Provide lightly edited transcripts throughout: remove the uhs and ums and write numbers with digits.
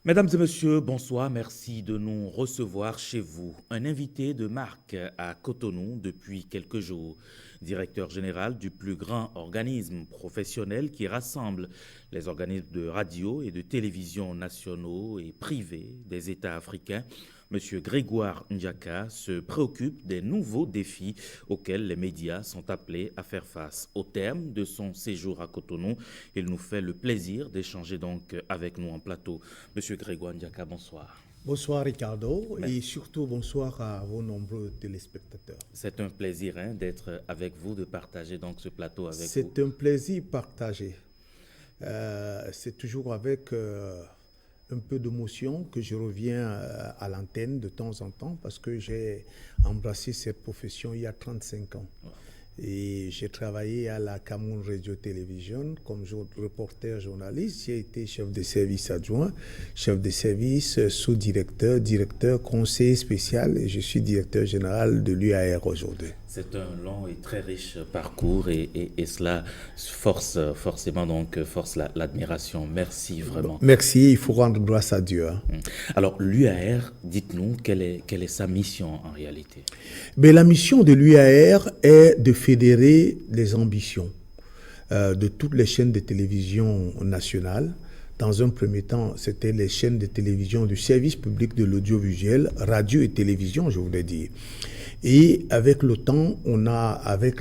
Mesdames et messieurs, bonsoir. Merci de nous recevoir chez vous. Un invité de marque à Cotonou depuis quelques jours. Directeur général du plus grand organisme professionnel qui rassemble les organismes de radio et de télévision nationaux et privés des États africains. M. Grégoire Ndiaka se préoccupe des nouveaux défis auxquels les médias sont appelés à faire face. Au terme de son séjour à Cotonou, il nous fait le plaisir d'échanger donc avec nous en plateau. M. Grégoire Ndiaka, bonsoir. Bonsoir Ricardo et surtout bonsoir à vos nombreux téléspectateurs. C'est un plaisir d'être avec vous, de partager donc ce plateau avec vous. C'est un plaisir partagé. C'est toujours avec un peu d'émotion que je reviens à l'antenne de temps en temps parce que j'ai embrassé cette profession il y a 35 ans. Wow. Et j'ai travaillé à la Cameroun Radio-Télévision comme reporter journaliste. J'ai été chef de service adjoint, chef de service, sous-directeur, directeur, conseiller spécial et je suis directeur général de l'UAR aujourd'hui. C'est un long et très riche parcours et cela force l'admiration. Merci vraiment. Merci, il faut rendre grâce à Dieu. Alors l'UAR, dites-nous, quelle est sa mission en réalité? Mais la mission de l'UAR est de fédérer les ambitions de toutes les chaînes de télévision nationales. Dans un premier temps, c'était les chaînes de télévision du service public de l'audiovisuel, radio et télévision, je voulais dire. Et avec le temps, on a, avec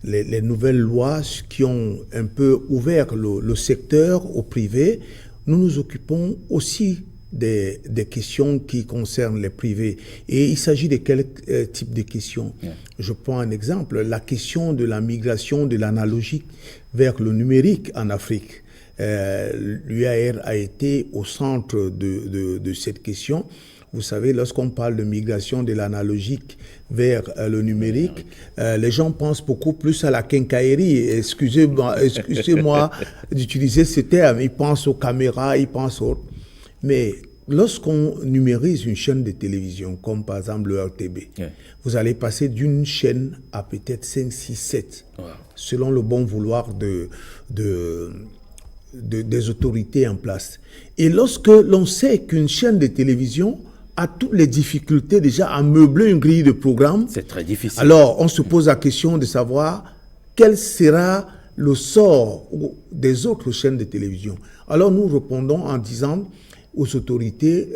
les nouvelles lois qui ont un peu ouvert le secteur au privé, nous nous occupons aussi des questions qui concernent les privés. Et il s'agit de quel type de questions? Je prends un exemple, la question de la migration de l'analogique vers le numérique en Afrique. L'UAR a été au centre de cette question. Vous savez, lorsqu'on parle de migration de l'analogique vers le numérique, les gens pensent beaucoup plus à la quincaillerie. Excusez-moi d'utiliser ce terme. Ils pensent aux caméras, ils pensent aux... Mais lorsqu'on numérise une chaîne de télévision, comme par exemple le RTB, vous allez passer d'une chaîne à peut-être 5, 6, 7, selon le bon vouloir des autorités en place. Et lorsque l'on sait qu'une chaîne de télévision a toutes les difficultés déjà à meubler une grille de programme, c'est très difficile. Alors on se pose la question de savoir quel sera le sort des autres chaînes de télévision. Alors nous répondons en disant aux autorités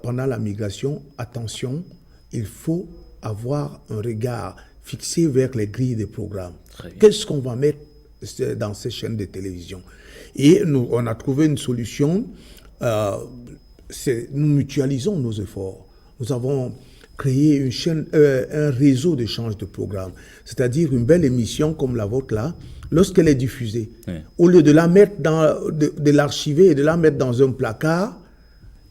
pendant la migration, attention, il faut avoir un regard fixé vers les grilles de programmes. Qu'est-ce qu'on va mettre dans ces chaînes de télévision? Et nous, on a trouvé une solution. Nous mutualisons nos efforts. Nous avons créé une chaîne, un réseau d'échange de programmes. C'est-à-dire une belle émission comme la vôtre là, lorsqu'elle est diffusée, au lieu de la mettre de l'archiver et de la mettre dans un placard,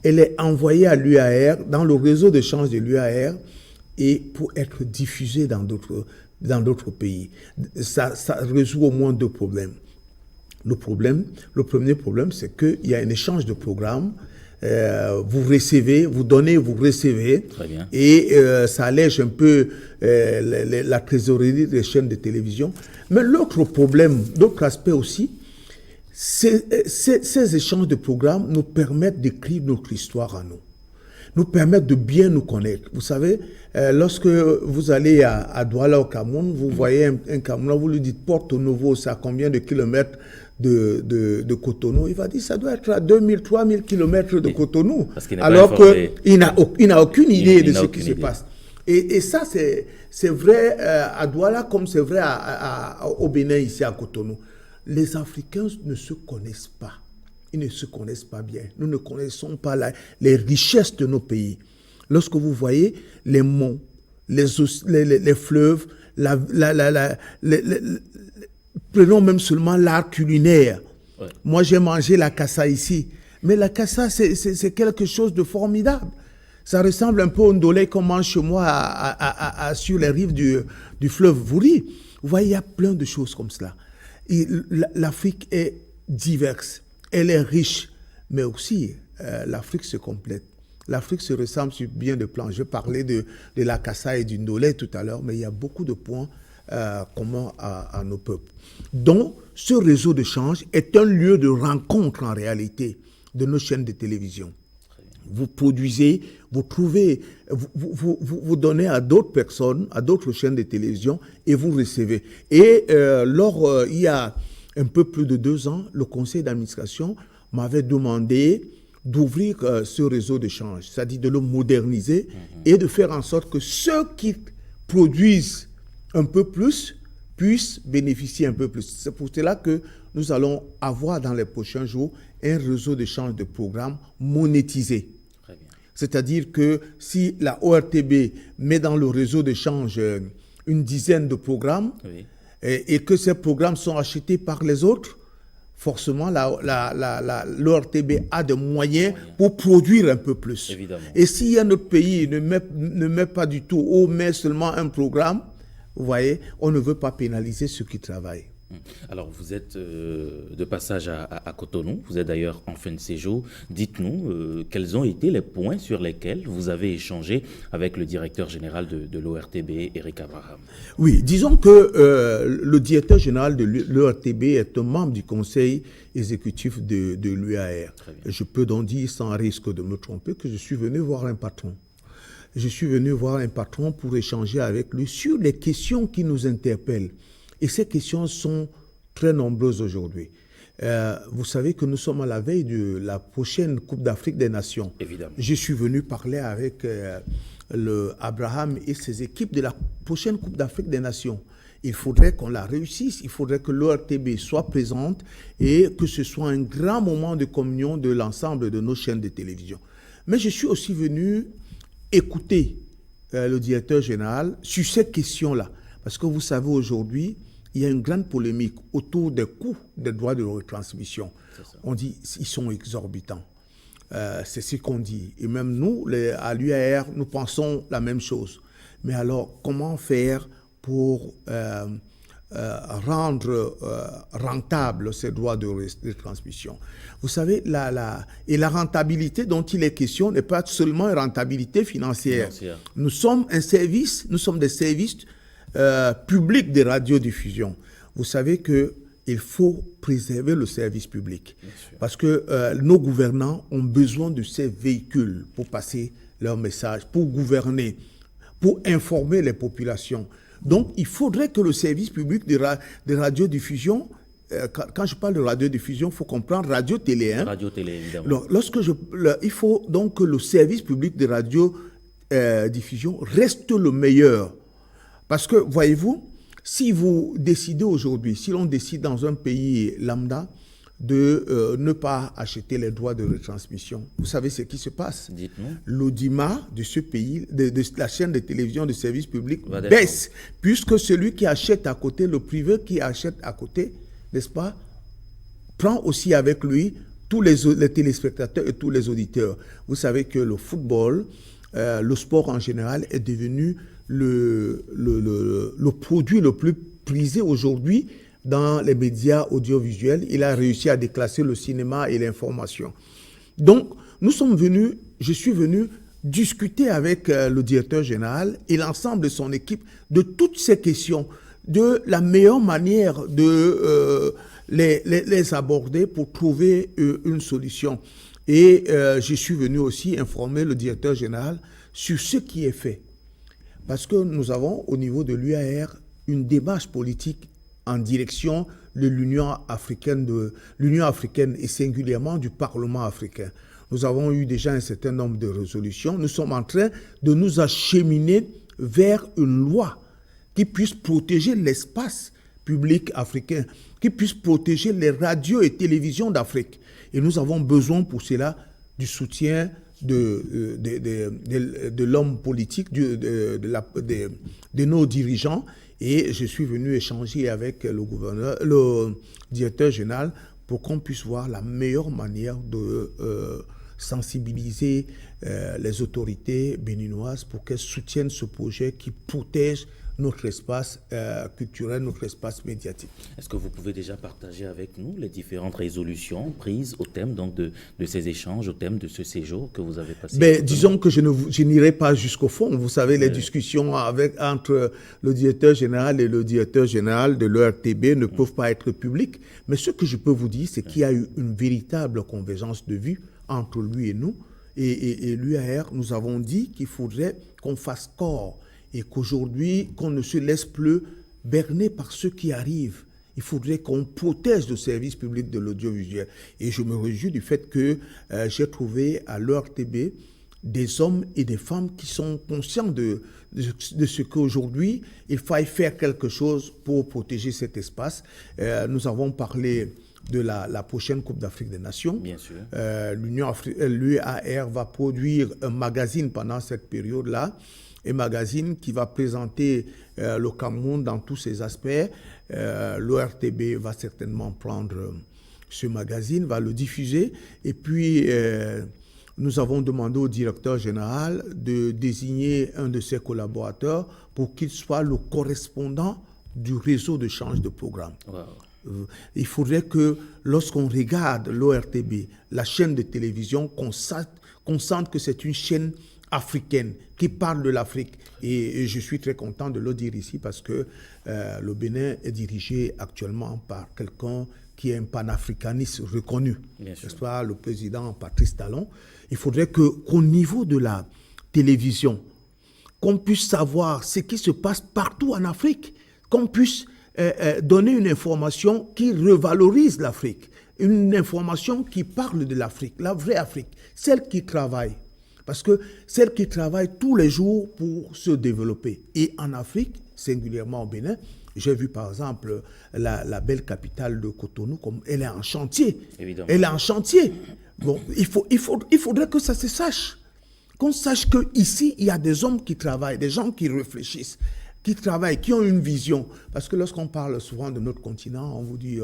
elle est envoyée à l'UAR, dans le réseau d'échange de l'UAR, et pour être diffusée dans d'autres pays. Ça résout au moins deux problèmes. Le premier problème, c'est qu'il y a un échange de programmes. Vous recevez, vous donnez, vous recevez. Très bien. Et ça allège un peu la trésorerie des chaînes de télévision. Mais l'autre problème, l'autre aspect aussi, ces échanges de programmes nous permettent d'écrire notre histoire à nous permettent de bien nous connaître. Vous savez, lorsque vous allez à Douala au Cameroun, vous voyez un Camerounais, vous lui dites Porto Novo, c'est à combien de kilomètres de Cotonou? Il va dire ça doit être à 2000, 3000 kilomètres de Cotonou. Alors qu'il n'a aucune idée de ce qui se passe. Et ça, c'est vrai à Douala comme c'est vrai au Bénin, ici à Cotonou. Les Africains ne se connaissent pas. Ils ne se connaissent pas bien. Nous ne connaissons pas les richesses de nos pays. Lorsque vous voyez les monts, les fleuves, prenons même seulement l'art culinaire. Ouais. Moi, j'ai mangé la cassa ici. Mais la cassa, c'est quelque chose de formidable. Ça ressemble un peu au ndolé qu'on mange chez moi sur les rives du fleuve Vouri. Vous voyez, il y a plein de choses comme cela. L'Afrique est diverse, elle est riche, mais aussi l'Afrique se complète. L'Afrique se ressemble sur bien de plans. Je parlais de la Kassa et du ndolé tout à l'heure, mais il y a beaucoup de points communs à nos peuples. Donc, ce réseau d'échange est un lieu de rencontre en réalité de nos chaînes de télévision. Vous produisez, vous trouvez, vous donnez à d'autres personnes, à d'autres chaînes de télévision et vous recevez. Et il y a un peu plus de 2 ans, le conseil d'administration m'avait demandé d'ouvrir ce réseau d'échange, c'est-à-dire de le moderniser et de faire en sorte que ceux qui produisent un peu plus puissent bénéficier un peu plus. C'est pour cela que nous allons avoir dans les prochains jours un réseau d'échange de programmes monétisé. C'est-à-dire que si la ORTB met dans le réseau d'échange une dizaine de programmes et que ces programmes sont achetés par les autres, forcément l'ORTB a des moyens pour produire un peu plus. Évidemment. Et si un autre pays ne met pas du tout ou met seulement un programme, vous voyez, on ne veut pas pénaliser ceux qui travaillent. Alors, vous êtes de passage à Cotonou, vous êtes d'ailleurs en fin de séjour. Dites-nous quels ont été les points sur lesquels vous avez échangé avec le directeur général de l'ORTB, Eric Abraham. Oui, disons que le directeur général de l'ORTB est un membre du conseil exécutif de l'UAR. Je peux donc dire, sans risque de me tromper, que je suis venu voir un patron. Je suis venu voir un patron pour échanger avec lui sur les questions qui nous interpellent. Et ces questions sont très nombreuses aujourd'hui. Vous savez que nous sommes à la veille de la prochaine Coupe d'Afrique des Nations. Évidemment. Je suis venu parler avec Abraham et ses équipes de la prochaine Coupe d'Afrique des Nations. Il faudrait qu'on la réussisse, il faudrait que l'ORTB soit présente et que ce soit un grand moment de communion de l'ensemble de nos chaînes de télévision. Mais je suis aussi venu écouter le directeur général sur ces questions-là. Parce que vous savez, aujourd'hui, il y a une grande polémique autour des coûts des droits de retransmission. On dit qu'ils sont exorbitants. C'est ce qu'on dit. Et même nous, à l'UAR, nous pensons la même chose. Mais alors, comment faire pour rendre rentable ces droits de retransmission? Vous savez, la rentabilité dont il est question n'est pas seulement une rentabilité financière. Nous sommes un service, nous sommes des services public de radiodiffusion. Vous savez qu'il faut préserver le service public parce que nos gouvernants ont besoin de ces véhicules pour passer leurs messages, pour gouverner, pour informer les populations. Donc, il faudrait que le service public de radiodiffusion, quand je parle de radiodiffusion, il faut comprendre radio-télé. Radio-télé, évidemment. Il faut donc que le service public de radiodiffusion reste le meilleur. Parce que, voyez-vous, si vous décidez aujourd'hui, si l'on décide dans un pays lambda de ne pas acheter les droits de retransmission, vous savez ce qui se passe? Dites-nous. L'audimat de ce pays, de la chaîne de télévision de service public baisse, puisque celui qui achète à côté, le privé qui achète à côté, n'est-ce pas, prend aussi avec lui tous les téléspectateurs et tous les auditeurs. Vous savez que le football, le sport en général, est devenu le produit le plus prisé aujourd'hui dans les médias audiovisuels. Il a réussi à déclasser le cinéma et l'information. Donc, je suis venu discuter avec le directeur général et l'ensemble de son équipe de toutes ces questions, de la meilleure manière de les aborder pour trouver une solution. Et je suis venu aussi informer le directeur général sur ce qui est fait. Parce que nous avons, au niveau de l'UAR, une démarche politique en direction de l'Union africaine et singulièrement du Parlement africain. Nous avons eu déjà un certain nombre de résolutions. Nous sommes en train de nous acheminer vers une loi qui puisse protéger l'espace public africain, qui puisse protéger les radios et télévisions d'Afrique. Et nous avons besoin pour cela du soutien de l'homme politique, de nos dirigeants. Et je suis venu échanger avec le directeur général pour qu'on puisse voir la meilleure manière de sensibiliser les autorités béninoises pour qu'elles soutiennent ce projet qui protège notre espace culturel, notre espace médiatique. Est-ce que vous pouvez déjà partager avec nous les différentes résolutions prises au thème donc, de ces échanges, au thème de ce séjour que vous avez passé? Disons que je n'irai pas jusqu'au fond. Vous savez, les discussions entre le directeur général et le directeur général de l'ORTB ne peuvent pas être publiques. Mais ce que je peux vous dire, c'est qu'il y a eu une véritable convergence de vues entre lui et nous. Et l'UAR, nous avons dit qu'il faudrait qu'on fasse corps et qu'aujourd'hui, qu'on ne se laisse plus berner par ceux qui arrivent. Il faudrait qu'on protège le service public de l'audiovisuel. Et je me réjouis du fait que j'ai trouvé à l'ORTB des hommes et des femmes qui sont conscients de ce qu'aujourd'hui, il faille faire quelque chose pour protéger cet espace. Nous avons parlé de la prochaine Coupe d'Afrique des Nations. Bien sûr. L'UAR va produire un magazine pendant cette période-là, un magazine qui va présenter le Cameroun dans tous ses aspects. L'ORTB va certainement prendre ce magazine, va le diffuser. Et puis, nous avons demandé au directeur général de désigner un de ses collaborateurs pour qu'il soit le correspondant du réseau de change de programme. Wow. Il faudrait que lorsqu'on regarde l'ORTB, la chaîne de télévision, qu'on sente que c'est une chaîne africaine qui parle de l'Afrique. Et je suis très content de le dire ici parce que le Bénin est dirigé actuellement par quelqu'un qui est un panafricaniste reconnu, n'est-ce pas, le président Patrice Talon. Il faudrait qu'au niveau de la télévision, qu'on puisse savoir ce qui se passe partout en Afrique, qu'on puisse donner une information qui revalorise l'Afrique, une information qui parle de l'Afrique, la vraie Afrique, celle qui travaille. Parce que celle qui travaille tous les jours pour se développer. Et en Afrique, singulièrement au Bénin, j'ai vu par exemple la belle capitale de Cotonou, comme elle est en chantier. Évidemment. Elle est en chantier. Bon, il faudrait que ça se sache. Qu'on sache qu'ici, il y a des hommes qui travaillent, des gens qui réfléchissent, qui travaillent, qui ont une vision. Parce que lorsqu'on parle souvent de notre continent, on vous dit...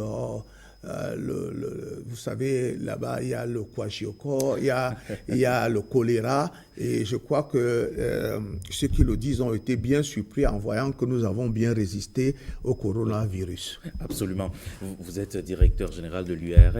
vous savez, là-bas, il y a le kwashiorkor, il y a le choléra, et je crois que ceux qui le disent ont été bien surpris en voyant que nous avons bien résisté au coronavirus. Absolument. Vous êtes directeur général de l'UAR,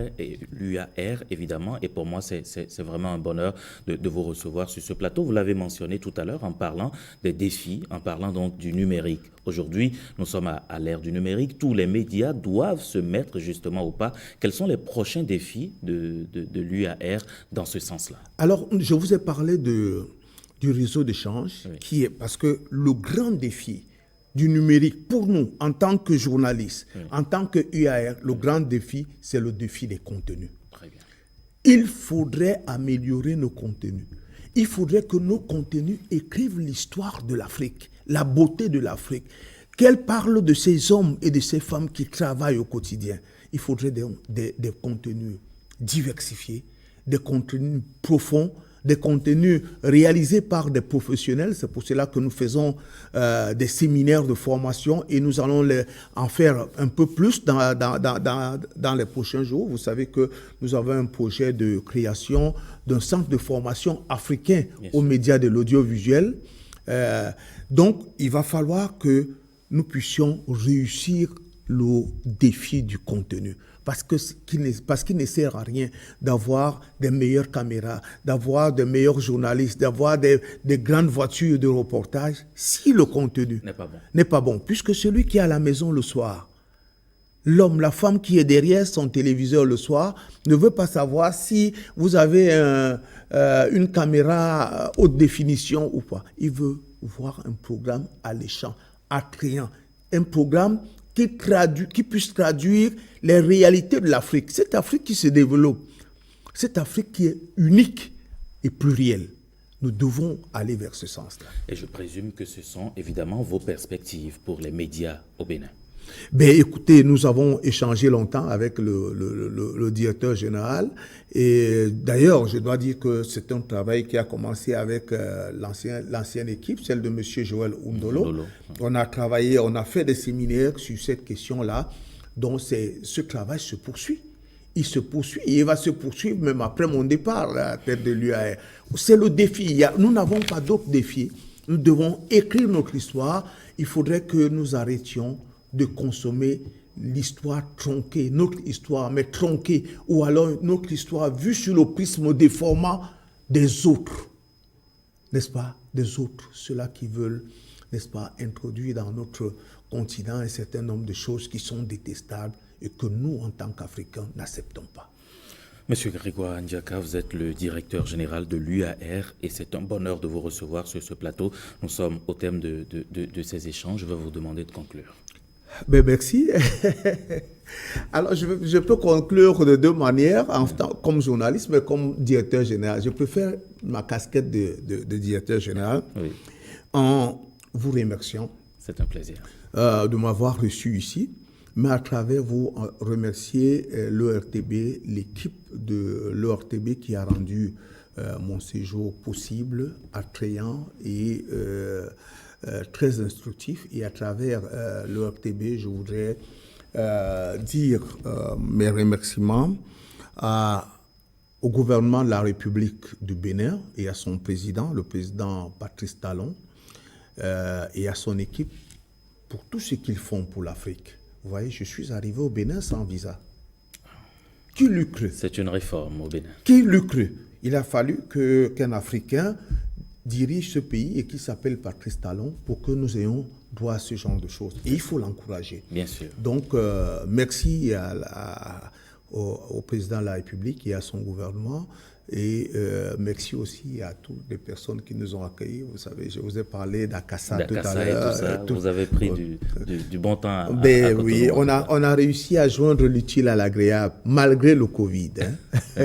évidemment, et pour moi, c'est vraiment un bonheur de vous recevoir sur ce plateau. Vous l'avez mentionné tout à l'heure en parlant des défis, en parlant donc du numérique. Aujourd'hui, nous sommes à l'ère du numérique. Tous les médias doivent se mettre justement au pas. Quels sont les prochains défis de l'UAR dans ce sens-là? Alors, je vous ai parlé du réseau d'échange, qui est parce que le grand défi du numérique pour nous, en tant que journalistes, en tant que UAR, le grand défi, c'est le défi des contenus. Très bien. Il faudrait améliorer nos contenus. Il faudrait que nos contenus écrivent l'histoire de l'Afrique, la beauté de l'Afrique, qu'elle parle de ces hommes et de ces femmes qui travaillent au quotidien. Il faudrait des contenus diversifiés, des contenus profonds, des contenus réalisés par des professionnels. C'est pour cela que nous faisons des séminaires de formation et nous allons en faire un peu plus dans les prochains jours. Vous savez que nous avons un projet de création d'un centre de formation africain aux médias de l'audiovisuel. Donc, il va falloir que nous puissions réussir le défi du contenu. Parce qu'il ne sert à rien d'avoir des meilleures caméras, d'avoir des meilleurs journalistes, d'avoir des grandes voitures de reportage si le contenu n'est pas bon. Puisque celui qui est à la maison le soir, l'homme, la femme qui est derrière son téléviseur le soir, ne veut pas savoir si vous avez une caméra haute définition ou pas. Il veut voir un programme alléchant, attrayant, un programme qui puisse traduire les réalités de l'Afrique. Cette Afrique qui se développe, cette Afrique qui est unique et plurielle. Nous devons aller vers ce sens-là. Et je présume que ce sont évidemment vos perspectives pour les médias au Bénin. Écoutez, nous avons échangé longtemps avec le directeur général et d'ailleurs, je dois dire que c'est un travail qui a commencé avec l'ancienne équipe, celle de M. Joël Undolo. On a travaillé, on a fait des séminaires sur cette question-là, donc ce travail se poursuit. il se poursuit, et il va se poursuivre même après mon départ à la tête de l'UAR. C'est le défi. Nous n'avons pas d'autre défi. Nous devons écrire notre histoire. Il faudrait que nous arrêtions de consommer l'histoire tronquée, notre histoire, mais tronquée, ou alors notre histoire vue sur le prisme déformant des autres, n'est-ce pas? Des autres, ceux-là qui veulent, n'est-ce pas, introduire dans notre continent un certain nombre de choses qui sont détestables et que nous, en tant qu'Africains, n'acceptons pas. Monsieur Grégoire Ndiaka, vous êtes le directeur général de l'UAR et c'est un bonheur de vous recevoir sur ce plateau. Nous sommes au thème de ces échanges. Je vais vous demander de conclure. Ben, merci. Alors, je peux conclure de deux manières, comme journaliste, mais comme directeur général. Je préfère ma casquette de directeur général en vous remerciant. C'est un plaisir. De m'avoir reçu ici, mais à travers vous remercier l'ORTB, l'équipe de l'ORTB qui a rendu mon séjour possible, attrayant et très instructif. Et à travers l'ORTB, je voudrais dire mes remerciements au gouvernement de la République du Bénin et à son président, le président Patrice Talon, et à son équipe pour tout ce qu'ils font pour l'Afrique. Vous voyez, je suis arrivé au Bénin sans visa. Qui l'eût cru? C'est une réforme au Bénin. Qui l'eût cru? Il a fallu qu'un Africain dirige ce pays et qui s'appelle Patrice Talon pour que nous ayons droit à ce genre de choses. Et il faut l'encourager. Bien sûr. Donc, merci au président de la République et à son gouvernement. Et merci aussi à toutes les personnes qui nous ont accueillis. Vous savez, je vous ai parlé d'Akassa tout à l'heure. Vous avez pris du bon temps à Cotonou. Oui, on a réussi à joindre l'utile à l'agréable, malgré le Covid. Hein.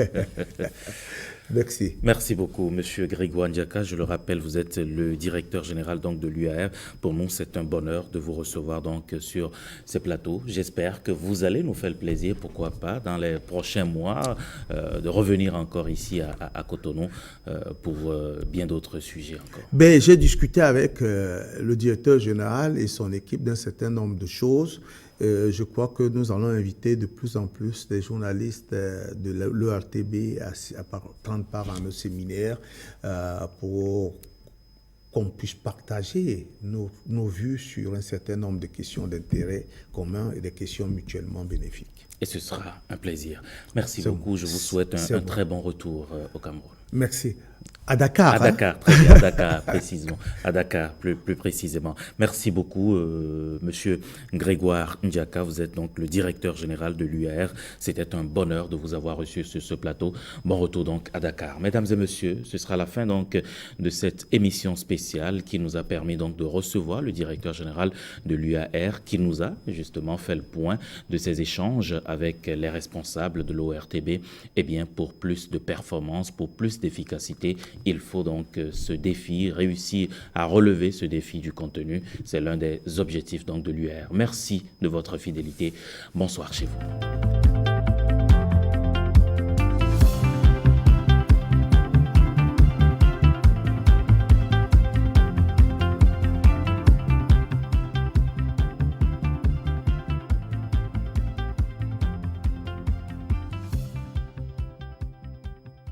Merci. Merci beaucoup, Monsieur Grégoire Ndiaka. Je le rappelle, vous êtes le directeur général donc de l'UAR. Pour nous, c'est un bonheur de vous recevoir donc sur ces plateaux. J'espère que vous allez nous faire le plaisir, pourquoi pas, dans les prochains mois, de revenir encore ici à Cotonou pour bien d'autres sujets encore. Ben, j'ai discuté avec le directeur général et son équipe d'un certain nombre de choses. Je crois que nous allons inviter de plus en plus des journalistes de l'ERTB à prendre part à nos séminaires pour qu'on puisse partager nos vues sur un certain nombre de questions d'intérêt commun et des questions mutuellement bénéfiques. Et ce sera un plaisir. Merci beaucoup. Je vous souhaite un très bon retour au Cameroun. Merci. À Dakar. À Dakar, très bien, à Dakar, précisément. À Dakar, plus précisément. Merci beaucoup, Monsieur Grégoire Ndiaka. Vous êtes donc le directeur général de l'UAR. C'était un bonheur de vous avoir reçu sur ce plateau. Bon retour donc à Dakar. Mesdames et messieurs, ce sera la fin donc de cette émission spéciale qui nous a permis donc de recevoir le directeur général de l'UAR qui nous a justement fait le point de ces échanges avec les responsables de l'ORTB. Eh bien, pour plus de performance, pour plus d'efficacité, il faut donc ce défi, réussir à relever ce défi du contenu. C'est l'un des objectifs donc de l'UAR. Merci de votre fidélité. Bonsoir chez vous.